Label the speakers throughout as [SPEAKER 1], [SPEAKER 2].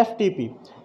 [SPEAKER 1] FTP۔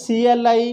[SPEAKER 1] CLI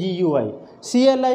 [SPEAKER 1] GUI۔ CLI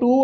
[SPEAKER 1] 2